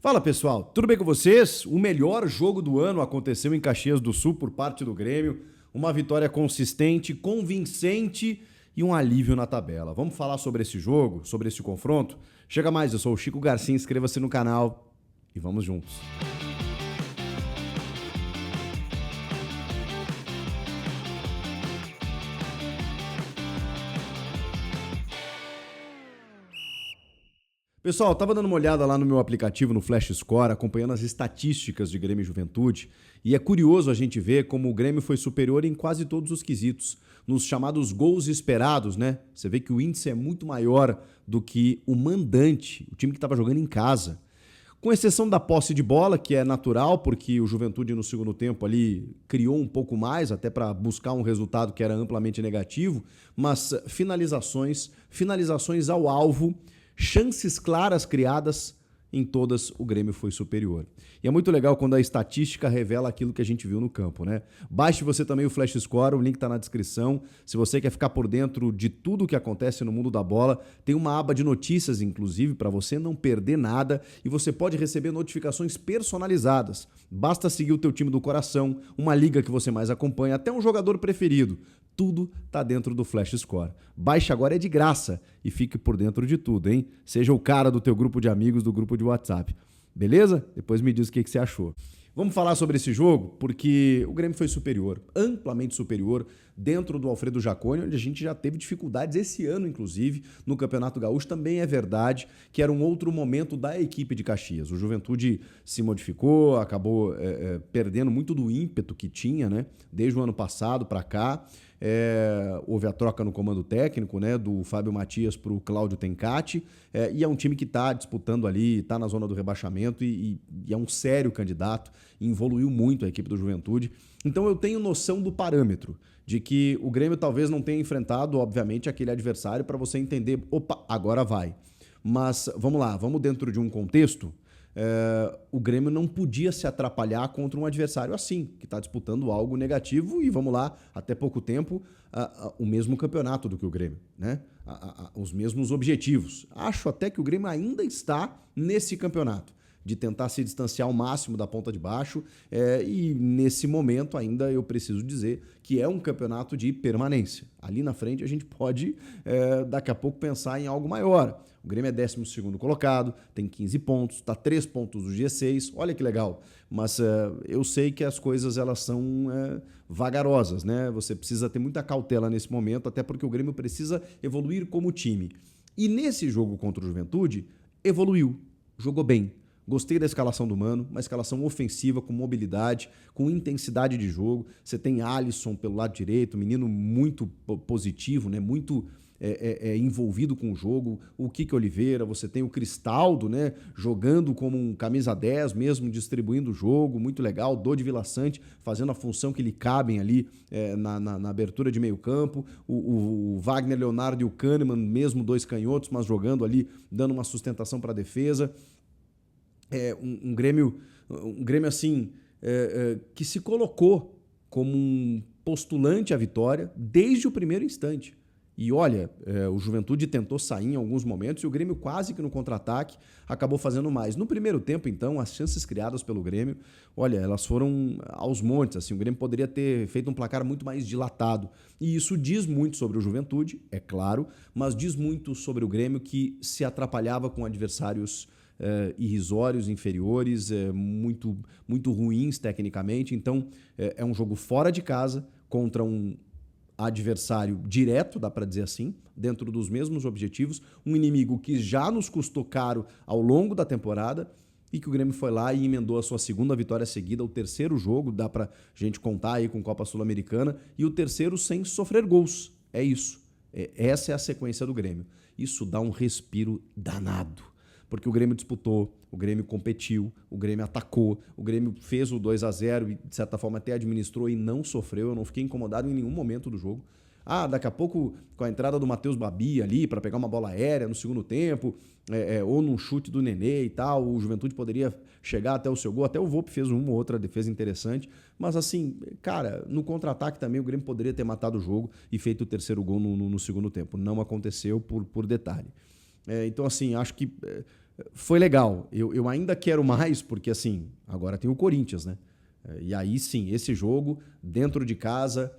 Fala pessoal, tudo bem com vocês? O melhor jogo do ano aconteceu em Caxias do Sul por parte do Grêmio. Uma vitória consistente, convincente e um alívio na tabela. Vamos falar sobre esse jogo, sobre esse confronto? Chega mais, eu sou o Chico Garcia, inscreva-se no canal e vamos juntos. Pessoal, tava dando uma olhada lá no meu aplicativo no Flash Score, acompanhando as estatísticas de Grêmio e Juventude, e é curioso a gente ver como o Grêmio foi superior em quase todos os quesitos, nos chamados gols esperados, né? Você vê que o índice é muito maior do que o mandante, o time que estava jogando em casa. Com exceção da posse de bola, que é natural, porque o Juventude no segundo tempo ali criou um pouco mais, até para buscar um resultado que era amplamente negativo, mas finalizações ao alvo, chances claras criadas, em todas o Grêmio foi superior. E é muito legal quando a estatística revela aquilo que a gente viu no campo, né? Baixe você também o Flash Score, o link está na descrição. Se você quer ficar por dentro de tudo o que acontece no mundo da bola, tem uma aba de notícias, inclusive, para você não perder nada e você pode receber notificações personalizadas. Basta seguir o teu time do coração, uma liga que você mais acompanha, até um jogador preferido. Tudo tá dentro do Flash Score. Baixe agora, é de graça e fique por dentro de tudo, hein? Seja o cara do teu grupo de amigos, do grupo de WhatsApp. Beleza? Depois me diz o que você achou. Vamos falar sobre esse jogo, porque o Grêmio foi superior, amplamente superior, dentro do Alfredo Jaconi, onde a gente já teve dificuldades esse ano, inclusive, no Campeonato Gaúcho. Também é verdade que era um outro momento da equipe de Caxias. O Juventude se modificou, acabou perdendo muito do ímpeto que tinha, né? Desde o ano passado para cá. Houve a troca no comando técnico, né, do Fábio Matias para o Cláudio Tencati, e é um time que está disputando ali, está na zona do rebaixamento e é um sério candidato, e evoluiu muito a equipe do Juventude. Então eu tenho noção do parâmetro, de que o Grêmio talvez não tenha enfrentado, obviamente, aquele adversário para você entender, opa, agora vai. Mas vamos lá, vamos dentro de um contexto. O Grêmio não podia se atrapalhar contra um adversário assim, que está disputando algo negativo e, vamos lá, até pouco tempo, o mesmo campeonato do que o Grêmio, né? Os mesmos objetivos. Acho até que o Grêmio ainda está nesse campeonato, de tentar se distanciar ao máximo da ponta de baixo, e nesse momento ainda eu preciso dizer que é um campeonato de permanência. Ali na frente a gente pode daqui a pouco pensar em algo maior. O Grêmio é 12º colocado, tem 15 pontos, está 3 pontos do G6, olha que legal. Mas eu sei que as coisas elas são vagarosas, né? Você precisa ter muita cautela nesse momento, até porque o Grêmio precisa evoluir como time. E nesse jogo contra o Juventude, evoluiu, jogou bem. Gostei da escalação do Mano, uma escalação ofensiva, com mobilidade, com intensidade de jogo. Você tem Alisson pelo lado direito, menino muito positivo, né? Muito envolvido com o jogo. O Kike Oliveira, você tem o Cristaldo, né? Jogando como um camisa 10 mesmo, distribuindo o jogo, muito legal. Dodi Vila Sante fazendo a função que lhe cabem ali na abertura de meio campo. O Wagner Leonardo e o Kahneman, mesmo dois canhotos, mas jogando ali, dando uma sustentação para a defesa. Um Grêmio assim, que se colocou como um postulante à vitória desde o primeiro instante. E olha, o Juventude tentou sair em alguns momentos e o Grêmio quase que no contra-ataque acabou fazendo mais. No primeiro tempo, então, as chances criadas pelo Grêmio, olha, elas foram aos montes. Assim, o Grêmio poderia ter feito um placar muito mais dilatado. E isso diz muito sobre o Juventude, é claro, mas diz muito sobre o Grêmio, que se atrapalhava com adversários irrisórios, inferiores, muito, muito ruins tecnicamente. Então, é um jogo fora de casa contra um adversário direto, dá para dizer assim, dentro dos mesmos objetivos, um inimigo que já nos custou caro ao longo da temporada e que o Grêmio foi lá e emendou a sua segunda vitória seguida, o terceiro jogo, dá pra gente contar aí com Copa Sul-Americana, e o terceiro sem sofrer gols. É isso. Essa é a sequência do Grêmio. Isso dá um respiro danado. Porque o Grêmio disputou, o Grêmio competiu, o Grêmio atacou, o Grêmio fez o 2-0 e, de certa forma, até administrou e não sofreu. Eu não fiquei incomodado em nenhum momento do jogo. Daqui a pouco, com a entrada do Matheus Babi ali para pegar uma bola aérea no segundo tempo, ou num chute do Nenê e tal, o Juventude poderia chegar até o seu gol. Até o Volpi fez uma ou outra defesa interessante. Mas assim, cara, no contra-ataque também o Grêmio poderia ter matado o jogo e feito o terceiro gol no segundo tempo. Não aconteceu por detalhe. Então, assim, acho que foi legal. Eu ainda quero mais, porque assim, agora tem o Corinthians, né? E aí sim, esse jogo, dentro de casa,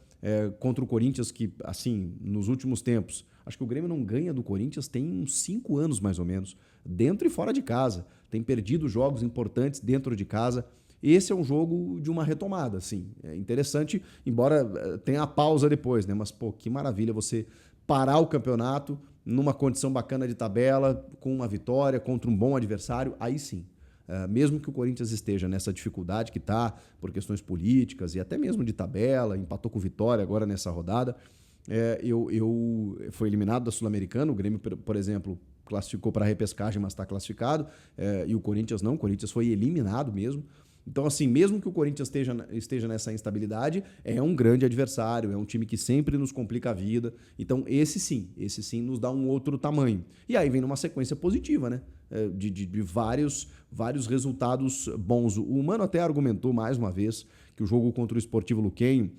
contra o Corinthians, que assim, nos últimos tempos, acho que o Grêmio não ganha do Corinthians tem uns 5 anos mais ou menos, dentro e fora de casa. Tem perdido jogos importantes dentro de casa. Esse é um jogo de uma retomada, sim. É interessante, embora tenha a pausa depois, né? Mas, pô, que maravilha você parar o campeonato numa condição bacana de tabela, com uma vitória contra um bom adversário, aí sim. Mesmo que o Corinthians esteja nessa dificuldade que está por questões políticas e até mesmo de tabela, empatou com o Vitória agora nessa rodada, foi eliminado da Sul-Americana, o Grêmio, por exemplo, classificou para a repescagem, mas está classificado, e o Corinthians não, o Corinthians foi eliminado mesmo. Então, assim, mesmo que o Corinthians esteja nessa instabilidade, é um grande adversário, é um time que sempre nos complica a vida. Então, esse sim nos dá um outro tamanho. E aí vem numa sequência positiva, né? De vários resultados bons. O Mano até argumentou mais uma vez que o jogo contra o Sportivo Luquenho,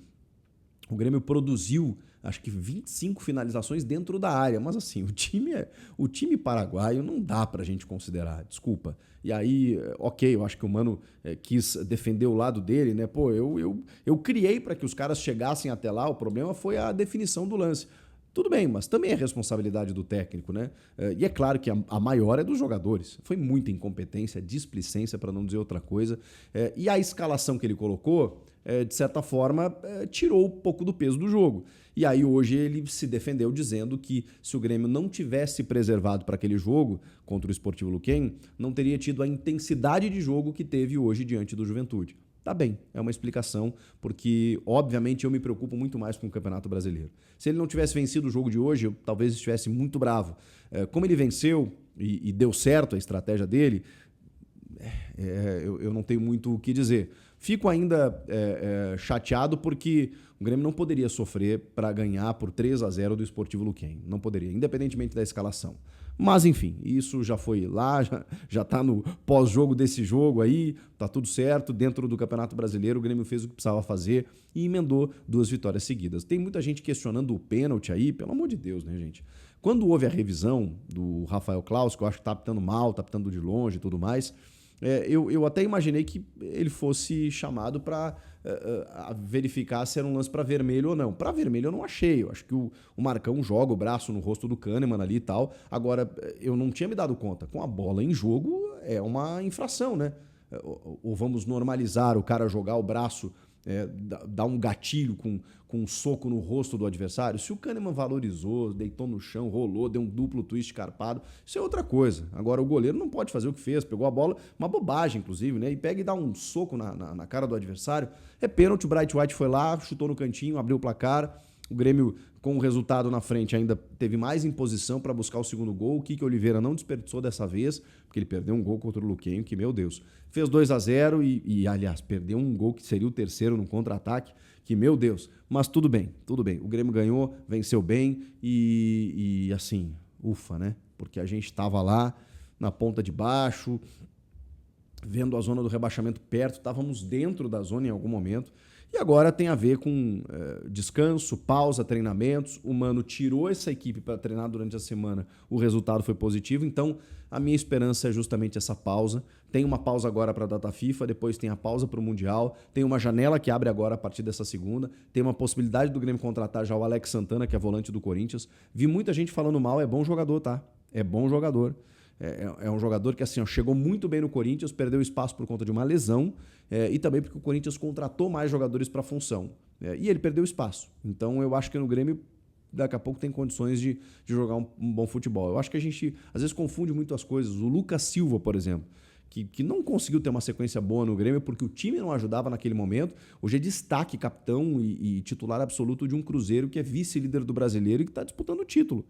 o Grêmio produziu, acho que 25 finalizações dentro da área. Mas assim, o time paraguaio não dá pra gente considerar, desculpa. E aí, ok, eu acho que o Mano quis defender o lado dele, né? Pô, eu criei para que os caras chegassem até lá, o problema foi a definição do lance. Tudo bem, mas também é responsabilidade do técnico, né? E é claro que a maior é dos jogadores. Foi muita incompetência, displicência, para não dizer outra coisa. E a escalação que ele colocou, de certa forma, tirou um pouco do peso do jogo. E aí hoje ele se defendeu dizendo que se o Grêmio não tivesse preservado para aquele jogo contra o Sportivo Luquenho, não teria tido a intensidade de jogo que teve hoje diante do Juventude. Tá bem, é uma explicação, porque obviamente eu me preocupo muito mais com o Campeonato Brasileiro. Se ele não tivesse vencido o jogo de hoje, eu talvez estivesse muito bravo. Como ele venceu e deu certo a estratégia dele, eu não tenho muito o que dizer. Fico ainda chateado porque o Grêmio não poderia sofrer para ganhar por 3-0 do Sportivo Luquenho. Não poderia, independentemente da escalação. Mas enfim, isso já foi lá, já está no pós-jogo desse jogo aí, tá tudo certo. Dentro do Campeonato Brasileiro, o Grêmio fez o que precisava fazer e emendou 2 vitórias seguidas. Tem muita gente questionando o pênalti aí, pelo amor de Deus, né, gente? Quando houve a revisão do Rafael Claus, que eu acho que tá apitando mal, tá apitando de longe e tudo mais, eu até imaginei que ele fosse chamado para verificar se era um lance para vermelho ou não. Para vermelho eu não achei. Eu acho que o Marcão joga o braço no rosto do Kahneman ali e tal. Agora, eu não tinha me dado conta. Com a bola em jogo é uma infração, né? Ou vamos normalizar o cara jogar o braço, dar um gatilho com um soco no rosto do adversário. Se o Kahneman valorizou, deitou no chão, rolou, deu um duplo twist carpado, isso é outra coisa. Agora, o goleiro não pode fazer o que fez, pegou a bola, uma bobagem, inclusive, né? E pega e dá um soco na cara do adversário. É pênalti, o Bright White foi lá, chutou no cantinho, abriu o placar. O Grêmio, com o resultado na frente, ainda teve mais imposição para buscar o segundo gol. O Kike Oliveira não desperdiçou dessa vez, porque ele perdeu um gol contra o Luquenho, que, meu Deus, fez 2-0 aliás, perdeu um gol que seria o terceiro no contra-ataque, que, meu Deus. Mas tudo bem, tudo bem. O Grêmio ganhou, venceu bem e assim, ufa, né? Porque a gente estava lá na ponta de baixo, vendo a zona do rebaixamento perto, estávamos dentro da zona em algum momento. E agora tem a ver com descanso, pausa, treinamentos. O Mano tirou essa equipe para treinar durante a semana, o resultado foi positivo. Então, a minha esperança é justamente essa pausa. Tem uma pausa agora para a data FIFA, depois tem a pausa para o Mundial, tem uma janela que abre agora a partir dessa segunda, tem uma possibilidade do Grêmio contratar já o Alex Santana, que é volante do Corinthians. Vi muita gente falando mal, é bom jogador, tá? É bom jogador. É um jogador que assim, chegou muito bem no Corinthians, perdeu espaço por conta de uma lesão e também porque o Corinthians contratou mais jogadores para a função. E ele perdeu espaço. Então eu acho que no Grêmio daqui a pouco tem condições de jogar um bom futebol. Eu acho que a gente às vezes confunde muito as coisas. O Lucas Silva, por exemplo, que não conseguiu ter uma sequência boa no Grêmio porque o time não ajudava naquele momento. Hoje é destaque, capitão e titular absoluto de um Cruzeiro que é vice-líder do Brasileiro e que está disputando o título.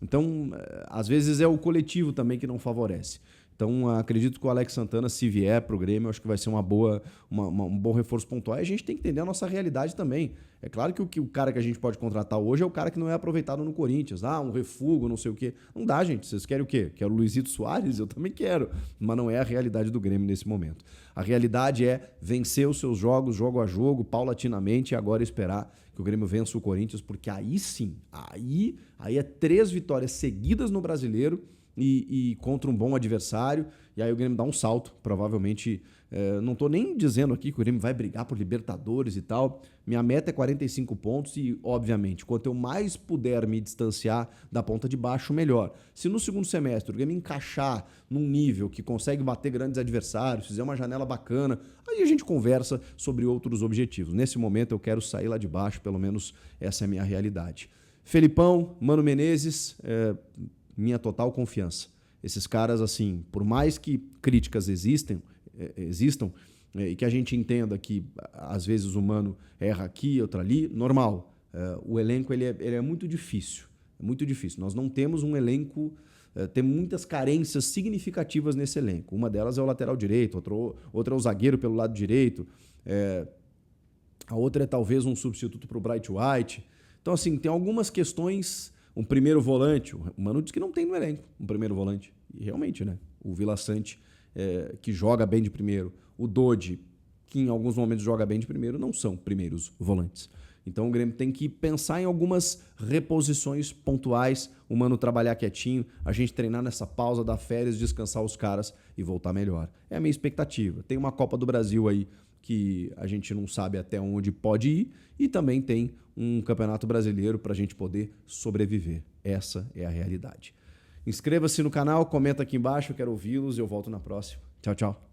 Então, às vezes é o coletivo também que não favorece. Então, acredito que o Alex Santana, se vier para o Grêmio, acho que vai ser um bom reforço pontual. E a gente tem que entender a nossa realidade também. É claro que o cara que a gente pode contratar hoje é o cara que não é aproveitado no Corinthians. Um refugo, não sei o quê. Não dá, gente. Vocês querem o quê? Quero o Luizito Soares? Eu também quero. Mas não é a realidade do Grêmio nesse momento. A realidade é vencer os seus jogos, jogo a jogo, paulatinamente, e agora esperar que o Grêmio vença o Corinthians, porque aí sim, aí é 3 vitórias seguidas no Brasileiro, e contra um bom adversário, e aí o Grêmio dá um salto, provavelmente. Não estou nem dizendo aqui que o Grêmio vai brigar por Libertadores e tal. Minha meta é 45 pontos e, obviamente, quanto eu mais puder me distanciar da ponta de baixo, melhor. Se no segundo semestre o Grêmio encaixar num nível que consegue bater grandes adversários, fizer uma janela bacana, aí a gente conversa sobre outros objetivos. Nesse momento eu quero sair lá de baixo, pelo menos essa é a minha realidade. Felipão, Mano Menezes, minha total confiança. Esses caras, assim, por mais que críticas existam, e que a gente entenda que às vezes o Mano erra aqui, outra ali, normal. O elenco ele é muito difícil. É muito difícil. Nós não temos um elenco, tem muitas carências significativas nesse elenco. Uma delas é o lateral direito, outra é o zagueiro pelo lado direito, a outra é talvez um substituto para o Bright White. Então, assim, tem algumas questões. Um primeiro volante, o Mano diz que não tem no elenco um primeiro volante. E realmente, né? O Vila Sante, que joga bem de primeiro, o Dodi, que em alguns momentos joga bem de primeiro, não são primeiros volantes. Então o Grêmio tem que pensar em algumas reposições pontuais, o Mano trabalhar quietinho, a gente treinar nessa pausa, dar férias, descansar os caras e voltar melhor. É a minha expectativa. Tem uma Copa do Brasil aí que a gente não sabe até onde pode ir e também tem um Campeonato Brasileiro para a gente poder sobreviver. Essa é a realidade. Inscreva-se no canal, comenta aqui embaixo, eu quero ouvi-los e eu volto na próxima. Tchau, tchau.